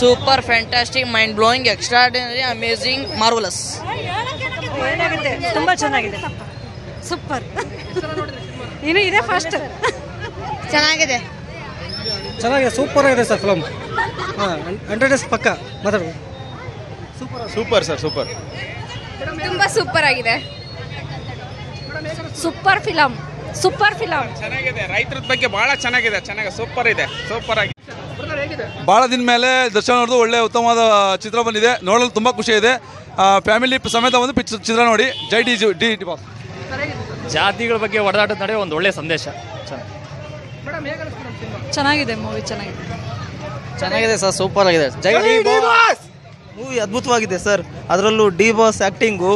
Super, fantastic, mind blowing, extraordinary, amazing, marvellous. ತುಂಬ ಚೆನ್ನಾಗಿದೆ. Super. ಇನ್ನು ಇದೆ ಫಸ್ಟ್. ಚೆನ್ನಾಗಿದೆ. ಚೆನ್ನಾಗಿದೆ, ಸೂಪರ್ ಆಗಿದೆ ಸರ್ ಫಿಲಮ್. 100 ಡೇಸ್ ಪಕ್ಕ ಮಾತಾಡ್ಬೋದು. Super sir, super. ತುಂಬ ಸೂಪರ್ ಆಗಿದೆ. Super film, super film. ಚೆನ್ನಾಗಿದೆ. ರೈತರ ಬಗ್ಗೆ ಬಹಳ ಚೆನ್ನಾಗಿದೆ. ಸೂಪರ್ ಇದೆ, ಸೂಪರ್ ಆಗಿದೆ. ಭಾಳ ದಿನ ಮೇಲೆ ದರ್ಶನ್ ಅವ್ರದ್ದು ಒಳ್ಳೆ ಉತ್ತಮವಾದ ಚಿತ್ರ ಬಂದಿದೆ. ನೋಡಲು ತುಂಬ ಖುಷಿ ಇದೆ. ಫ್ಯಾಮಿಲಿ ಸಮೇತ ಒಂದು ಚಿತ್ರ ನೋಡಿ. ಜೈ ಡಿ ಬಾಸ್. ಜಾತಿಗಳ ಬಗ್ಗೆ ಹೊಡೆದಾಟದ ನಡೆ ಒಂದು ಒಳ್ಳೆಯ ಸಂದೇಶ. ಚೆನ್ನಾಗಿದೆ ಮೂವಿ, ಚೆನ್ನಾಗಿದೆ. ಚೆನ್ನಾಗಿದೆ ಸರ್, ಸೂಪರ್ ಆಗಿದೆ. ಜೈ ಡಿ ಬಾಸ್. ಮೂವಿ ಅದ್ಭುತವಾಗಿದೆ ಸರ್. ಅದರಲ್ಲೂ ಡಿ ಬಾಸ್ ಆ್ಯಕ್ಟಿಂಗು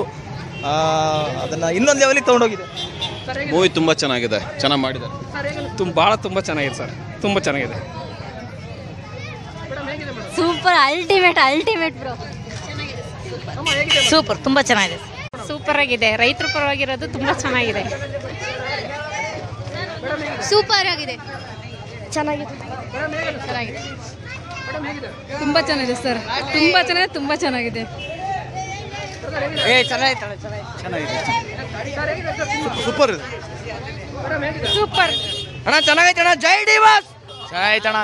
ಅದನ್ನು ಇನ್ನೊಂದು ಲೆವೆಲಿಗೆ ತೊಗೊಂಡೋಗಿದೆ. ಮೂವಿ ತುಂಬ ಚೆನ್ನಾಗಿದೆ, ಚೆನ್ನಾಗಿ ಮಾಡಿದ್ದಾರೆ. ತುಂಬ ಚೆನ್ನಾಗಿದೆ ಸರ್, ತುಂಬ ಚೆನ್ನಾಗಿದೆ. Super, ultimate bro. ಸೂಪರ್, ತುಂಬ ಚೆನ್ನಾಗಿದೆ. ಸೂಪರ್ ಆಗಿದೆ. ರೈತರ ಪರವಾಗಿರೋದು ತುಂಬ ಚೆನ್ನಾಗಿದೆ. ಸೂಪರ್ ಆಗಿದೆ. ಚೆನ್ನಾಗಿದೆ. ತುಂಬ ಚೆನ್ನಾಗಿದೆ ಸರ್, ತುಂಬ ಚೆನ್ನಾಗಿದೆ. ಸೂಪರ್ ಇದೆ. ಸೂಪರ್ ಅಣ್ಣ ಚೆನ್ನಾಗೈತೆ ಅಣ್ಣ. ಜೈ ಡಿ ಬಾಸ್. ಚೆನ್ನಾಯ್ತಣ,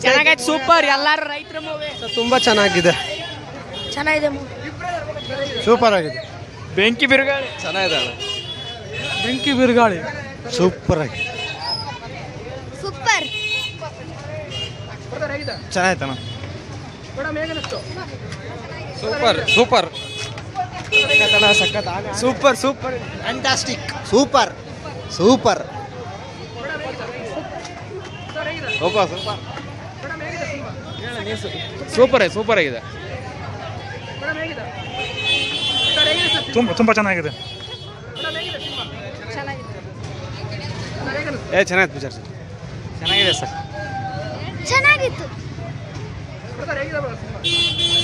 ಚೆನ್ನಾಗೈತೆ. ಸೂಪರ್. ಎಲ್ಲಾರು ರೈತರ ಮೂವಿ. ತುಂಬ ಚೆನ್ನಾಗಿದೆ. ಚೆನ್ನಾಗಿದೆ. ಸೂಪರ್ ಆಗಿದೆ. ಬೆಂಕಿ ಬಿರುಗಾಳಿ ಚೆನ್ನಾಗಿದೆ ಅಣ್ಣ. ಬೆಂಕಿ ಬಿರುಗಾಳಿ ಸೂಪರ್ ಆಗಿದೆ. ಸೂಪರ್. ಚೆನ್ನಾಯ್ತಣ್ಣ. Super, super. Super fantastic. Super. Super ಆಗಿದೆ. ತುಂಬ ಚೆನ್ನಾಗಿದೆ. ಚೆನ್ನಾಗಿದೆ ಪಿಕ್ಚರ್ ಸರ್. ಚೆನ್ನಾಗಿದೆ ಸರ್. ಚೆನ್ನಾಗಿತ್ತು.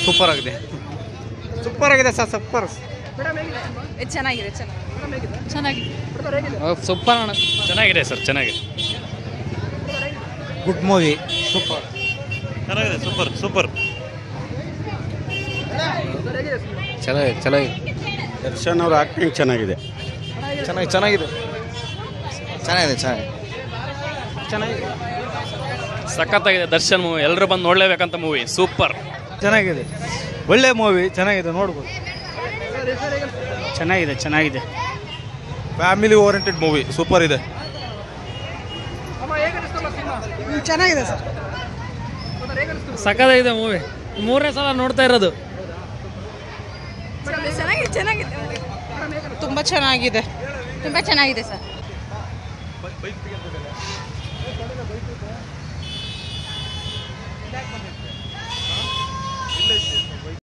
ಸೂಪರ್ ಆಗಿದೆ ಸರ್, ಸೂಪರ್. ಚೆನ್ನಾಗಿದೆ. ಸೂಪರ್ ಅಣ್ಣ. ಚೆನ್ನಾಗಿದೆ ಸರ್, ಚೆನ್ನಾಗಿದೆ. Good movie. ಸೂಪರ್. ಚೆನ್ನಾಗಿದೆ. ಸೂಪರ್. ಚೆನ್ನಾಗಿದೆ. ದರ್ಶನ್ ಅವ್ರ ಆಕ್ಟಿಂಗ್ ಚೆನ್ನಾಗಿದೆ. ಚೆನ್ನಾಗಿದೆ. ಸಖತ್ತಾಗಿದೆ ದರ್ಶನ್ ಮೂವಿ. ಎಲ್ಲರೂ ಬಂದು ನೋಡಲೇಬೇಕಂತ ಮೂವಿ. ಸೂಪರ್. ಚೆನ್ನಾಗಿದೆ. ಒಳ್ಳೆ ಮೂವಿ, ಚೆನ್ನಾಗಿದೆ, ನೋಡ್ಬೋದು. ಚೆನ್ನಾಗಿದೆ. Family oriented movie. ಸೂಪರ್ ಇದೆ. ಚೆನ್ನಾಗಿದೆ ಸರ್. ಸಖತ್ತಾಗಿದೆ ಮೂವಿ. 3ನೇ ಸಲ ನೋಡ್ತಾ ಇರೋದು. ಚೆನ್ನಾಗಿದೆ. ತುಂಬ ಚೆನ್ನಾಗಿದೆ ಸರ್.